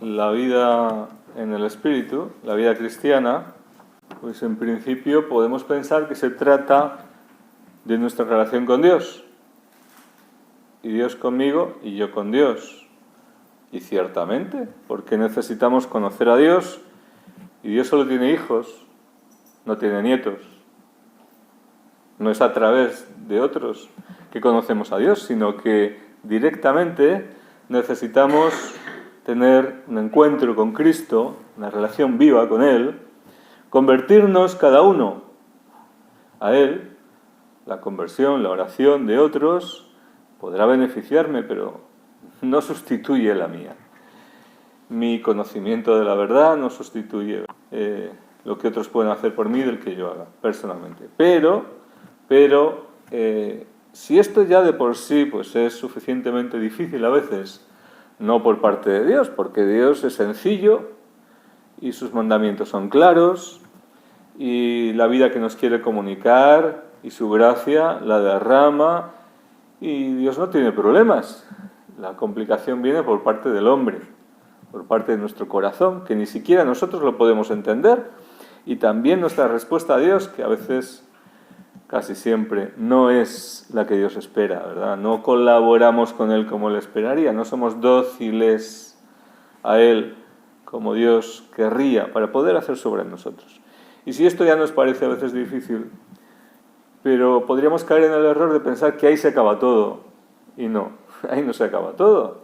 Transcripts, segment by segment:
la vida en el espíritu, la vida cristiana, pues en principio podemos pensar que se trata de nuestra relación con Dios. Y Dios conmigo y yo con Dios. Y ciertamente, porque necesitamos conocer a Dios, y Dios solo tiene hijos, no tiene nietos. No es a través de otros que conocemos a Dios, sino que directamente necesitamos tener un encuentro con Cristo, una relación viva con Él, convertirnos cada uno a Él. La conversión, la oración de otros podrá beneficiarme, pero no sustituye la mía. Mi conocimiento de la verdad no sustituye lo que otros pueden hacer por mí del que yo haga personalmente. Pero si esto ya de por sí pues es suficientemente difícil a veces, no por parte de Dios, porque Dios es sencillo y sus mandamientos son claros y la vida que nos quiere comunicar y su gracia la derrama y Dios no tiene problemas. La complicación viene por parte del hombre, por parte de nuestro corazón, que ni siquiera nosotros lo podemos entender, y también nuestra respuesta a Dios, que a veces, casi siempre, no es la que Dios espera, ¿verdad? No colaboramos con Él como Él esperaría, no somos dóciles a Él como Dios querría para poder hacer sobre nosotros. Y si esto ya nos parece a veces difícil, pero podríamos caer en el error de pensar que ahí se acaba todo. Y no, ahí no se acaba todo.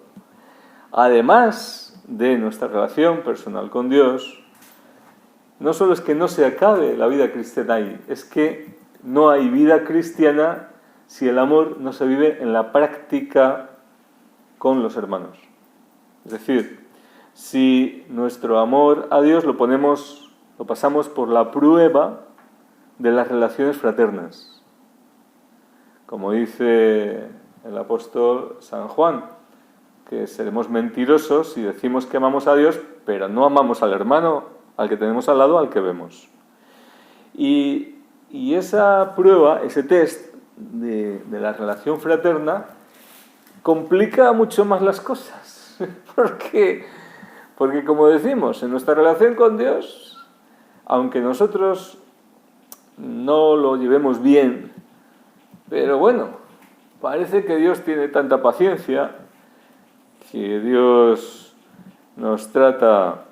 Además de nuestra relación personal con Dios, no solo es que no se acabe la vida cristiana ahí, es que no hay vida cristiana si el amor no se vive en la práctica con los hermanos. Es decir, si nuestro amor a Dios lo pasamos por la prueba de las relaciones fraternas. Como dice el apóstol San Juan, que seremos mentirosos si decimos que amamos a Dios, pero no amamos al hermano, al que tenemos al lado, al que vemos. Y esa prueba, ese test de la relación fraterna, complica mucho más las cosas. Porque como decimos, en nuestra relación con Dios, aunque nosotros no lo llevemos bien, pero bueno, parece que Dios tiene tanta paciencia, que Dios nos trata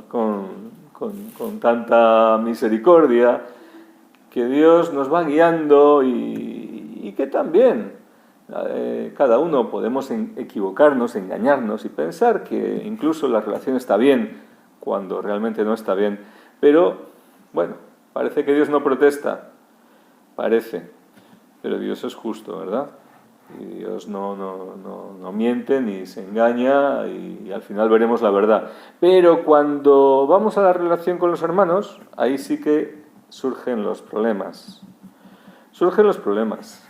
con tanta misericordia, que Dios nos va guiando y que también cada uno podemos equivocarnos, engañarnos y pensar que incluso la relación está bien cuando realmente no está bien. Pero, bueno, parece que Dios no protesta, parece, pero Dios es justo, ¿verdad? Y Dios no miente ni se engaña y al final veremos la verdad. Pero cuando vamos a la relación con los hermanos, ahí sí que surgen los problemas. Surgen los problemas,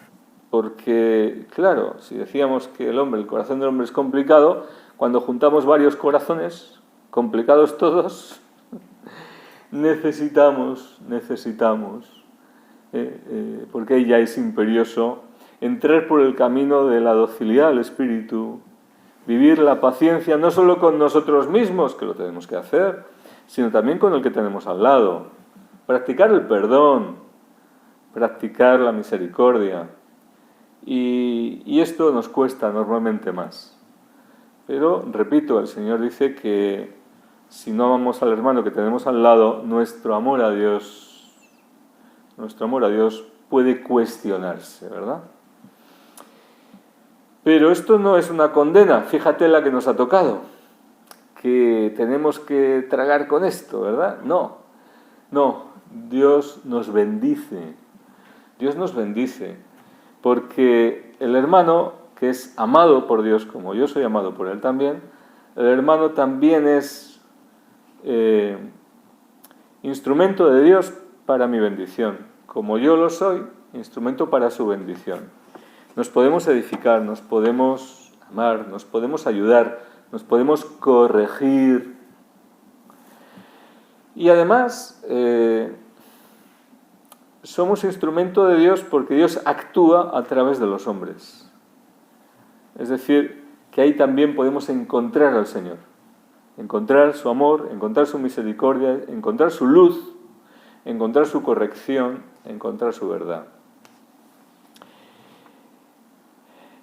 porque, claro, si decíamos que el corazón del hombre es complicado, cuando juntamos varios corazones, complicados todos, necesitamos, porque ahí ya es imperioso, entrar por el camino de la docilidad al Espíritu, vivir la paciencia no solo con nosotros mismos, que lo tenemos que hacer, sino también con el que tenemos al lado, practicar el perdón, practicar la misericordia, y esto nos cuesta normalmente más. Pero, repito, el Señor dice que si no amamos al hermano que tenemos al lado, nuestro amor a Dios puede cuestionarse, ¿verdad? Pero esto no es una condena, fíjate la que nos ha tocado, que tenemos que tragar con esto, ¿verdad? No, Dios nos bendice, porque el hermano que es amado por Dios, como yo soy amado por Él también, el hermano también es instrumento de Dios para mi bendición, como yo lo soy, instrumento para su bendición. Nos podemos edificar, nos podemos amar, nos podemos ayudar, nos podemos corregir. Y además, somos instrumento de Dios porque Dios actúa a través de los hombres. Es decir, que ahí también podemos encontrar al Señor, encontrar su amor, encontrar su misericordia, encontrar su luz, encontrar su corrección, encontrar su verdad.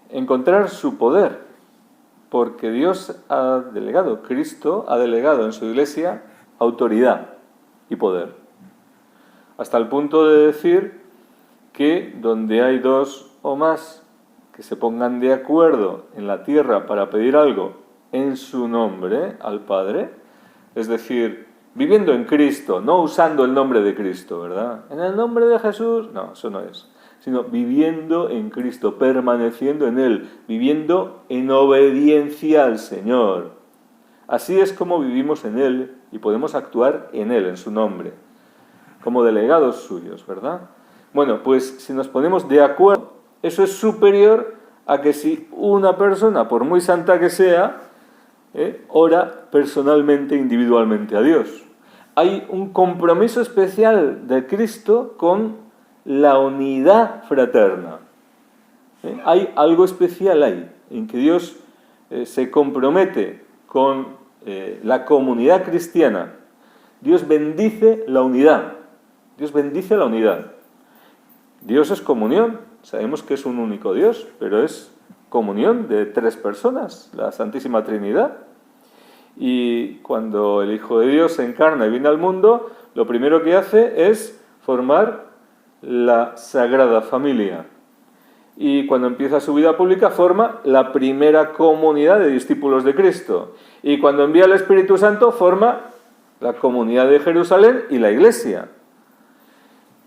Encontrar su poder, porque Dios ha delegado, Cristo ha delegado en su Iglesia autoridad y poder. Hasta el punto de decir que donde hay dos o más que se pongan de acuerdo en la tierra para pedir algo en su nombre al Padre, es decir, viviendo en Cristo, no usando el nombre de Cristo, ¿verdad? En el nombre de Jesús, no, eso no es. Sino viviendo en Cristo, permaneciendo en Él, viviendo en obediencia al Señor. Así es como vivimos en Él y podemos actuar en Él, en su nombre, como delegados suyos, ¿verdad? Bueno, pues si nos ponemos de acuerdo, eso es superior a que si una persona, por muy santa que sea, ora personalmente, individualmente a Dios. Hay un compromiso especial de Cristo con la unidad fraterna. Hay algo especial ahí, en que Dios se compromete con la comunidad cristiana. Dios bendice la unidad. Dios bendice la unidad. Dios es comunión. Sabemos que es un único Dios, pero es comunión de tres personas, la Santísima Trinidad. Y cuando el Hijo de Dios se encarna y viene al mundo, lo primero que hace es formar la Sagrada Familia. Y cuando empieza su vida pública forma la primera comunidad de discípulos de Cristo. Y cuando envía el Espíritu Santo forma la comunidad de Jerusalén y la Iglesia.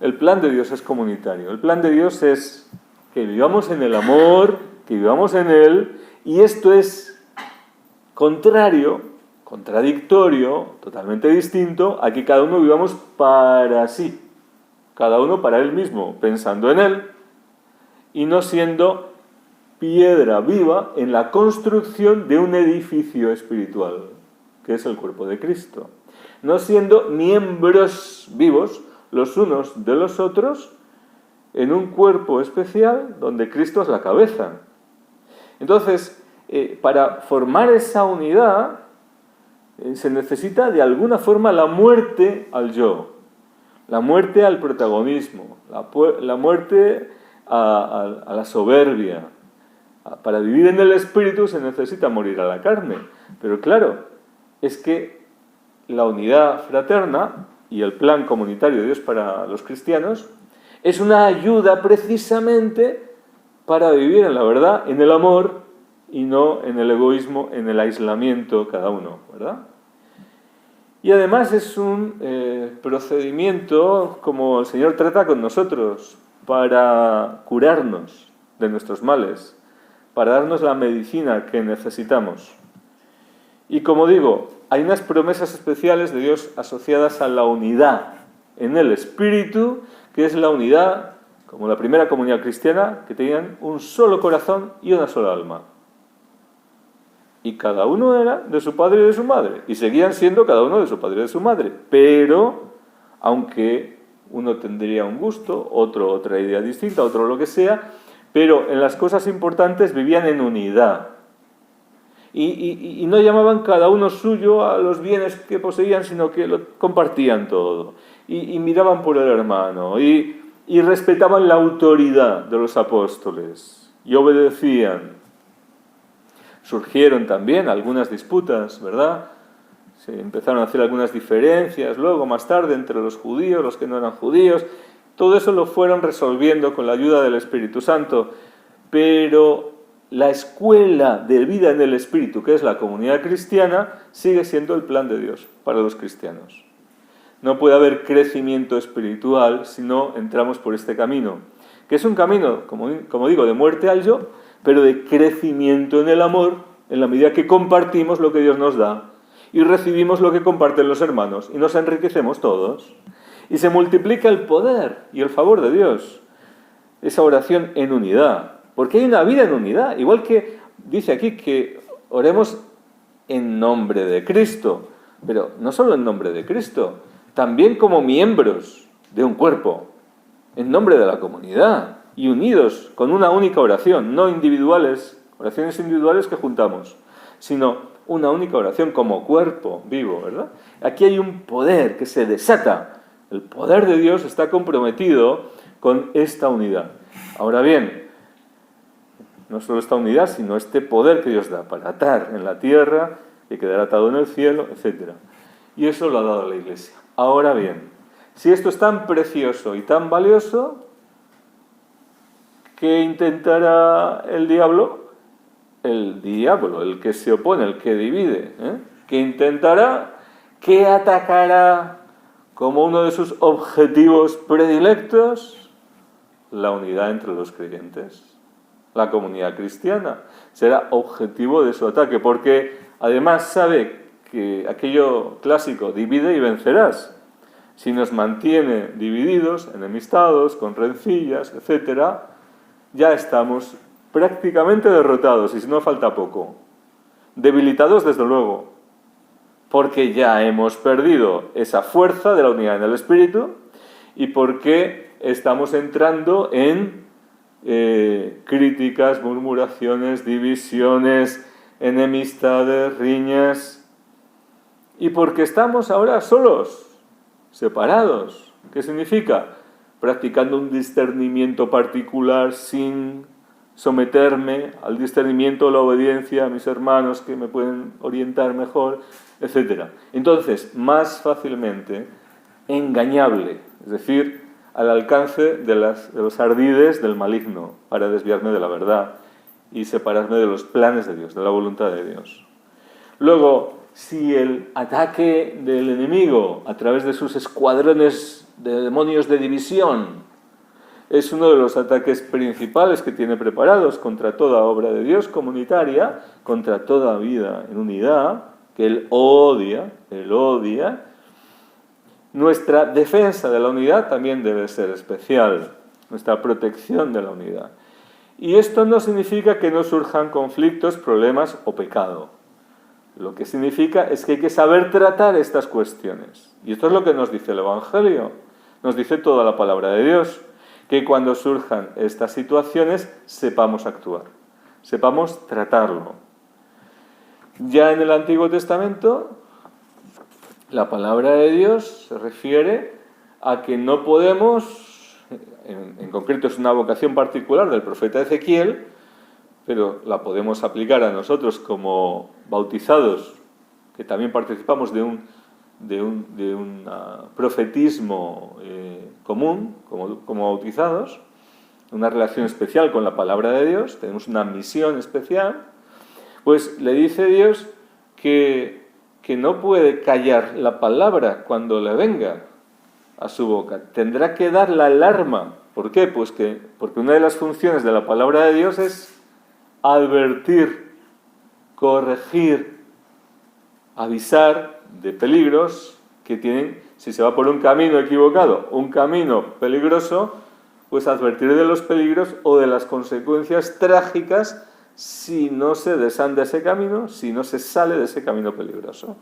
El plan de Dios es comunitario. El plan de Dios es que vivamos en el amor, que vivamos en Él, y esto es contradictorio, totalmente distinto a que cada uno vivamos para sí. Cada uno para él mismo, pensando en él, y no siendo piedra viva en la construcción de un edificio espiritual, que es el cuerpo de Cristo. No siendo miembros vivos los unos de los otros en un cuerpo especial donde Cristo es la cabeza. Entonces, para formar esa unidad, se necesita de alguna forma la muerte al yo. La muerte al protagonismo, la muerte a la soberbia. Para vivir en el Espíritu se necesita morir a la carne. Pero claro, es que la unidad fraterna y el plan comunitario de Dios para los cristianos es una ayuda precisamente para vivir en la verdad, en el amor y no en el egoísmo, en el aislamiento cada uno, ¿verdad? Y además es un procedimiento como el Señor trata con nosotros para curarnos de nuestros males, para darnos la medicina que necesitamos. Y como digo, hay unas promesas especiales de Dios asociadas a la unidad en el Espíritu, que es la unidad, como la primera comunidad cristiana, que tenían un solo corazón y una sola alma. Y cada uno era de su padre y de su madre. Y seguían siendo cada uno de su padre y de su madre. Pero, aunque uno tendría un gusto, otro otra idea distinta, otro lo que sea, pero en las cosas importantes vivían en unidad. Y no llamaban cada uno suyo a los bienes que poseían, sino que lo compartían todo. Y miraban por el hermano. Y respetaban la autoridad de los apóstoles. Y obedecían. Surgieron también algunas disputas, ¿verdad? Se empezaron a hacer algunas diferencias luego, más tarde, entre los judíos, los que no eran judíos. Todo eso lo fueron resolviendo con la ayuda del Espíritu Santo. Pero la escuela de vida en el Espíritu, que es la comunidad cristiana, sigue siendo el plan de Dios para los cristianos. No puede haber crecimiento espiritual si no entramos por este camino, que es un camino, como digo, de muerte al yo, pero de crecimiento en el amor, en la medida que compartimos lo que Dios nos da y recibimos lo que comparten los hermanos y nos enriquecemos todos. Y se multiplica el poder y el favor de Dios. Esa oración en unidad, porque hay una vida en unidad, igual que dice aquí que oremos en nombre de Cristo, pero no solo en nombre de Cristo, también como miembros de un cuerpo, en nombre de la comunidad, y unidos con una única oración, no individuales oraciones individuales que juntamos, sino una única oración como cuerpo vivo, ¿verdad? Aquí hay un poder que se desata. El poder de Dios está comprometido con esta unidad. Ahora bien, no solo esta unidad, sino este poder que Dios da para atar en la tierra, que quedará atado en el cielo, etc. Y eso lo ha dado la Iglesia. Ahora bien, si esto es tan precioso y tan valioso, ¿qué intentará el diablo? El diablo, el que se opone, el que divide, ¿qué intentará? ¿Qué atacará como uno de sus objetivos predilectos? La unidad entre los creyentes. La comunidad cristiana será objetivo de su ataque, porque además sabe que aquello clásico, divide y vencerás. Si nos mantiene divididos, enemistados, con rencillas, etc., ya estamos prácticamente derrotados, y si no falta poco. Debilitados desde luego, porque ya hemos perdido esa fuerza de la unidad en el Espíritu y porque estamos entrando en críticas, murmuraciones, divisiones, enemistades, riñas, y porque estamos ahora solos, separados. ¿Qué significa? Practicando un discernimiento particular sin someterme al discernimiento o la obediencia a mis hermanos que me pueden orientar mejor, etc. Entonces, más fácilmente engañable, es decir, al alcance de los ardides del maligno, para desviarme de la verdad y separarme de los planes de Dios, de la voluntad de Dios. Luego, si el ataque del enemigo a través de sus escuadrones de demonios de división es uno de los ataques principales que tiene preparados contra toda obra de Dios comunitaria, contra toda vida en unidad, que Él odia, nuestra defensa de la unidad también debe ser especial, nuestra protección de la unidad. Y esto no significa que no surjan conflictos, problemas o pecado. Lo que significa es que hay que saber tratar estas cuestiones. Y esto es lo que nos dice el Evangelio, nos dice toda la palabra de Dios, que cuando surjan estas situaciones sepamos actuar, sepamos tratarlo. Ya en el Antiguo Testamento, la palabra de Dios se refiere a que no podemos, en concreto es una vocación particular del profeta Ezequiel, pero la podemos aplicar a nosotros como bautizados, que también participamos de un profetismo común, como bautizados, una relación especial con la palabra de Dios, tenemos una misión especial, pues le dice Dios que no puede callar la palabra cuando le venga a su boca. Tendrá que dar la alarma. ¿Por qué? Pues porque una de las funciones de la palabra de Dios es advertir, corregir, avisar de peligros que tienen, si se va por un camino equivocado, un camino peligroso, pues advertir de los peligros o de las consecuencias trágicas si no se desanda ese camino, si no se sale de ese camino peligroso.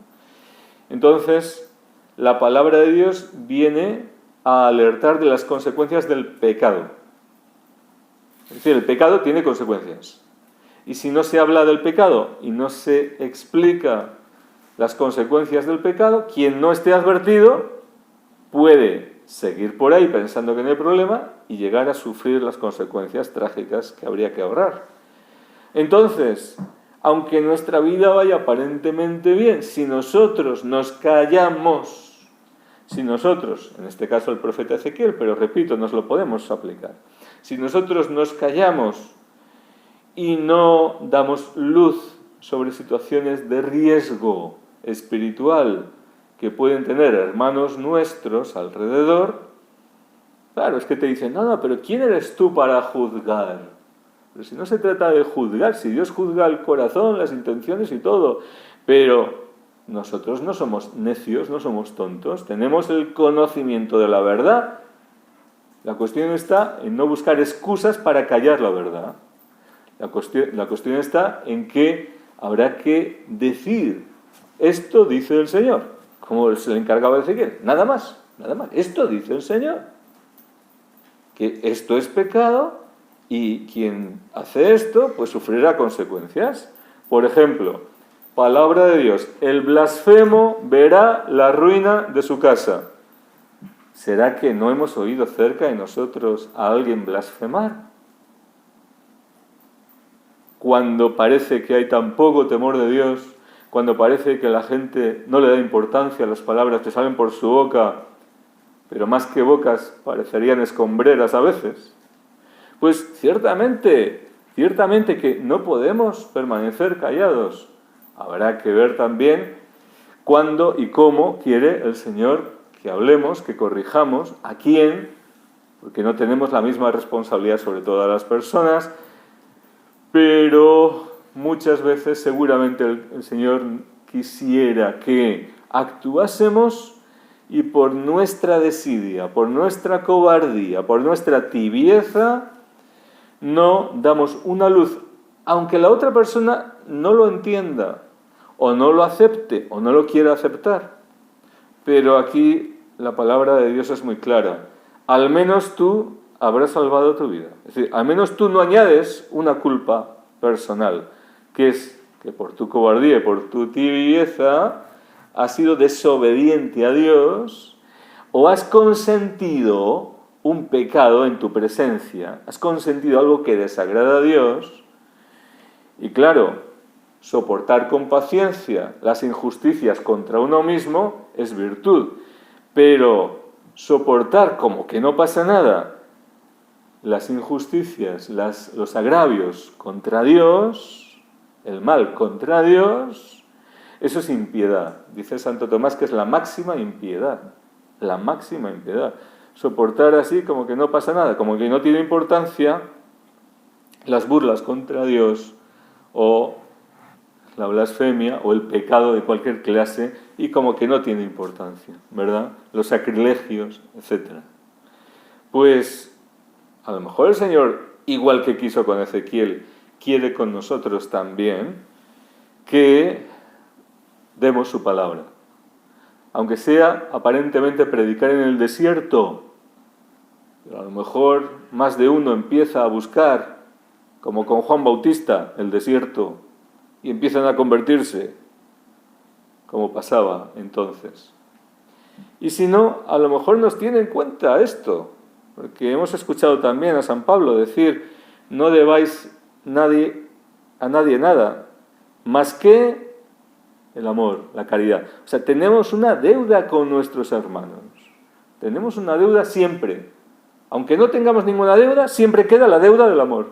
Entonces, la palabra de Dios viene a alertar de las consecuencias del pecado. Es decir, el pecado tiene consecuencias. Y si no se habla del pecado y no se explica las consecuencias del pecado, quien no esté advertido puede seguir por ahí pensando que no hay problema y llegar a sufrir las consecuencias trágicas que habría que ahorrar. Entonces, aunque nuestra vida vaya aparentemente bien, si nosotros nos callamos, si nosotros, en este caso el profeta Ezequiel, pero repito, nos lo podemos aplicar, si nosotros nos callamos y no damos luz sobre situaciones de riesgo espiritual que pueden tener hermanos nuestros alrededor, claro, es que te dicen, no, pero ¿quién eres tú para juzgar? Pero si no se trata de juzgar, si Dios juzga el corazón, las intenciones y todo, pero nosotros no somos necios, no somos tontos, tenemos el conocimiento de la verdad. La cuestión está en no buscar excusas para callar la verdad. La cuestión está en que habrá que decir, esto dice el Señor, como se le encargaba de Ezequiel, nada más, esto dice el Señor, que esto es pecado Y quien hace esto, pues sufrirá consecuencias. Por ejemplo, palabra de Dios, el blasfemo verá la ruina de su casa. ¿Será que no hemos oído cerca de nosotros a alguien blasfemar? Cuando parece que hay tan poco temor de Dios, cuando parece que la gente no le da importancia a las palabras que salen por su boca, pero más que bocas parecerían escombreras a veces, pues ciertamente que no podemos permanecer callados. Habrá que ver también cuándo y cómo quiere el Señor que hablemos, que corrijamos, a quién, porque no tenemos la misma responsabilidad sobre todas las personas, pero muchas veces seguramente el Señor quisiera que actuásemos y por nuestra desidia, por nuestra cobardía, por nuestra tibieza, no damos una luz, aunque la otra persona no lo entienda, o no lo acepte, o no lo quiera aceptar. Pero aquí la palabra de Dios es muy clara. Al menos tú habrás salvado tu vida. Es decir, al menos tú no añades una culpa personal, que es que por tu cobardía y por tu tibieza has sido desobediente a Dios o has consentido un pecado en tu presencia, has consentido algo que desagrada a Dios. Y claro, soportar con paciencia las injusticias contra uno mismo es virtud, pero soportar como que no pasa nada las injusticias, los agravios contra Dios, el mal contra Dios, eso es impiedad. Dice Santo Tomás que es la máxima impiedad, la máxima impiedad. Soportar así como que no pasa nada, como que no tiene importancia las burlas contra Dios o la blasfemia o el pecado de cualquier clase y como que no tiene importancia, ¿verdad? Los sacrilegios, etc. Pues a lo mejor el Señor, igual que quiso con Ezequiel, quiere con nosotros también que demos su palabra. Aunque sea aparentemente predicar en el desierto, pero a lo mejor más de uno empieza a buscar, como con Juan Bautista, el desierto, y empiezan a convertirse, como pasaba entonces. Y si no, a lo mejor nos tiene en cuenta esto, porque hemos escuchado también a San Pablo decir, no debáis a nadie nada, más que el amor, la caridad. O sea, tenemos una deuda con nuestros hermanos. Tenemos una deuda siempre. Aunque no tengamos ninguna deuda, siempre queda la deuda del amor.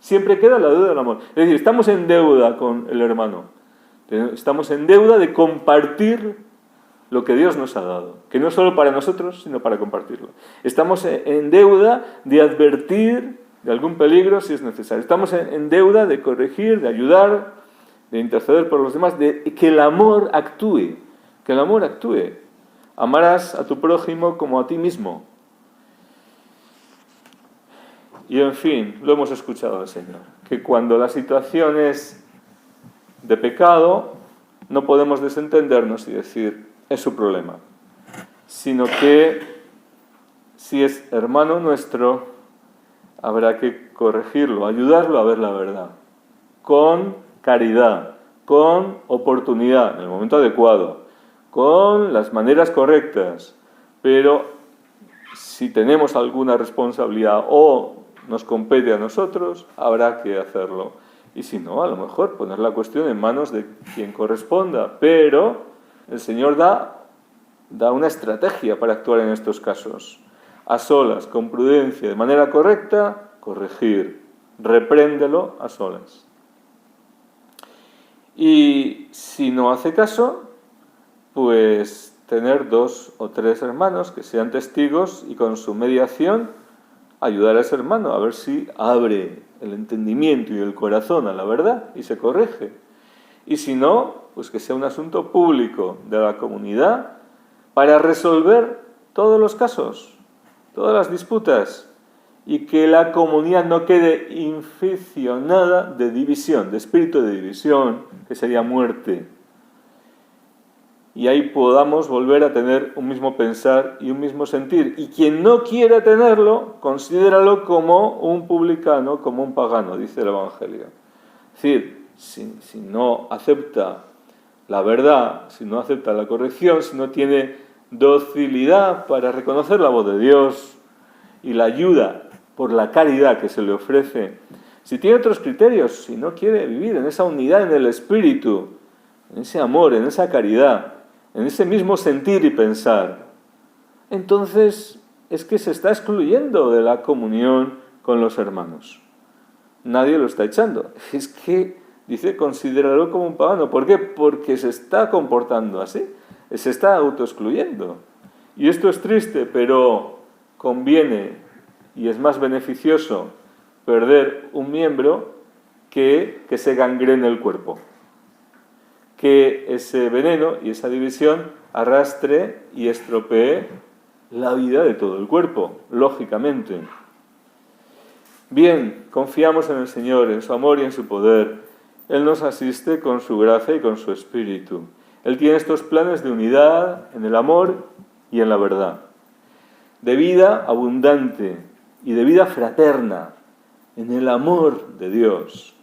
Siempre queda la deuda del amor. Es decir, estamos en deuda con el hermano. Estamos en deuda de compartir lo que Dios nos ha dado. Que no es solo para nosotros, sino para compartirlo. Estamos en deuda de advertir de algún peligro si es necesario. Estamos en deuda de corregir, de ayudar, de interceder por los demás, de que el amor actúe. Que el amor actúe. Amarás a tu prójimo como a ti mismo. Y en fin, lo hemos escuchado al Señor, que cuando la situación es de pecado, no podemos desentendernos y decir, es su problema, sino que si es hermano nuestro, habrá que corregirlo, ayudarlo a ver la verdad, con caridad, con oportunidad, en el momento adecuado, con las maneras correctas, pero si tenemos alguna responsabilidad o nos compete a nosotros, habrá que hacerlo. Y si no, a lo mejor poner la cuestión en manos de quien corresponda. Pero el Señor da una estrategia para actuar en estos casos. A solas, con prudencia, de manera correcta, corregir. Repréndelo a solas. Y si no hace caso, pues tener 2 o 3 hermanos que sean testigos y con su mediación ayudar a ese hermano a ver si abre el entendimiento y el corazón a la verdad y se corrige. Y si no, pues que sea un asunto público de la comunidad para resolver todos los casos, todas las disputas, y que la comunidad no quede inficionada de división, de espíritu de división, que sería muerte. y ahí podamos volver a tener un mismo pensar y un mismo sentir. Y quien no quiera tenerlo, considéralo como un publicano, como un pagano, dice el Evangelio. Es decir, si no acepta la verdad, si no acepta la corrección, si no tiene docilidad para reconocer la voz de Dios y la ayuda por la caridad que se le ofrece, si tiene otros criterios, si no quiere vivir en esa unidad en el espíritu, en ese amor, en esa caridad, en ese mismo sentir y pensar, entonces es que se está excluyendo de la comunión con los hermanos. Nadie lo está echando. Es que, dice, considéralo como un pagano. ¿Por qué? Porque se está comportando así, se está autoexcluyendo. Y esto es triste, pero conviene y es más beneficioso perder un miembro que se gangrene el cuerpo. Que ese veneno y esa división arrastre y estropee la vida de todo el cuerpo, lógicamente. Bien, confiamos en el Señor, en su amor y en su poder. Él nos asiste con su gracia y con su espíritu. Él tiene estos planes de unidad en el amor y en la verdad, de vida abundante y de vida fraterna, en el amor de Dios,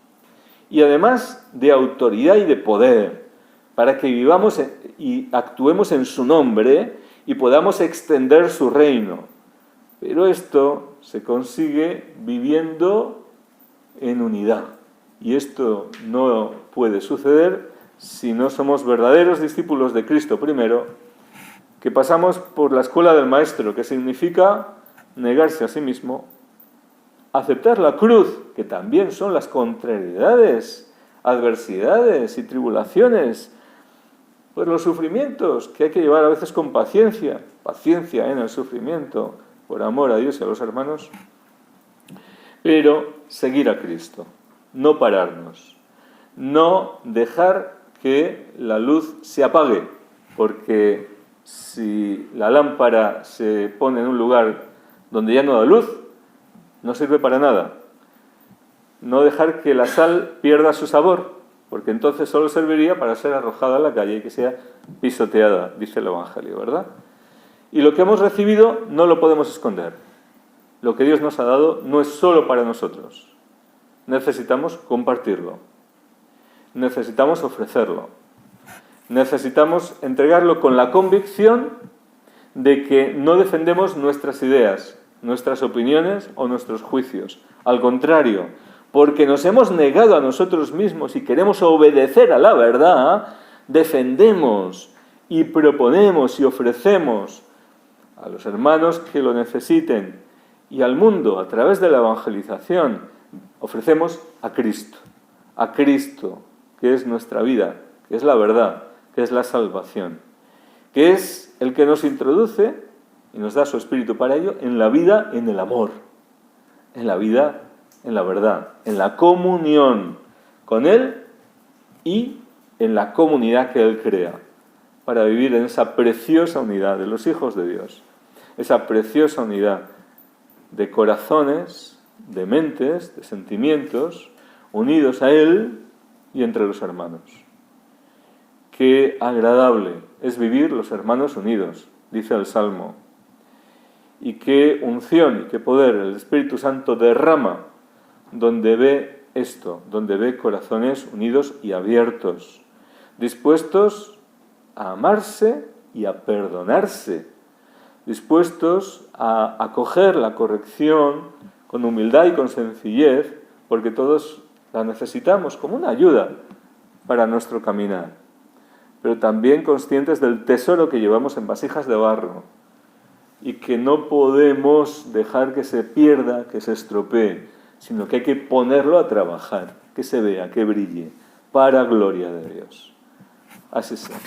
y además de autoridad y de poder, para que vivamos y actuemos en su nombre y podamos extender su reino. Pero esto se consigue viviendo en unidad. Y esto no puede suceder si no somos verdaderos discípulos de Cristo primero, que pasamos por la escuela del Maestro, que significa negarse a sí mismo, aceptar la cruz, que también son las contrariedades, adversidades y tribulaciones, pues los sufrimientos que hay que llevar a veces con paciencia en el sufrimiento, por amor a Dios y a los hermanos, pero seguir a Cristo, no pararnos, no dejar que la luz se apague, porque si la lámpara se pone en un lugar donde ya no da luz, no sirve para nada. No dejar que la sal pierda su sabor, porque entonces solo serviría para ser arrojada a la calle y que sea pisoteada, dice el Evangelio, ¿verdad? Y lo que hemos recibido no lo podemos esconder. Lo que Dios nos ha dado no es solo para nosotros. Necesitamos compartirlo. Necesitamos ofrecerlo. Necesitamos entregarlo con la convicción de que no defendemos nuestras ideas, nuestras opiniones o nuestros juicios. Al contrario, porque nos hemos negado a nosotros mismos y queremos obedecer a la verdad, defendemos y proponemos y ofrecemos a los hermanos que lo necesiten y al mundo a través de la evangelización. Ofrecemos a Cristo, que es nuestra vida, que es la verdad, que es la salvación, que es el que nos introduce y nos da su espíritu para ello en la vida, en el amor, en la vida, en la verdad, en la comunión con Él y en la comunidad que Él crea, para vivir en esa preciosa unidad de los hijos de Dios, esa preciosa unidad de corazones, de mentes, de sentimientos, unidos a Él y entre los hermanos. Qué agradable es vivir los hermanos unidos, dice el Salmo. Y qué unción y qué poder el Espíritu Santo derrama donde ve esto, donde ve corazones unidos y abiertos, dispuestos a amarse y a perdonarse, dispuestos a acoger la corrección con humildad y con sencillez, porque todos la necesitamos como una ayuda para nuestro caminar, pero también conscientes del tesoro que llevamos en vasijas de barro y que no podemos dejar que se pierda, que se estropee, sino que hay que ponerlo a trabajar, que se vea, que brille, para gloria de Dios. Así sea.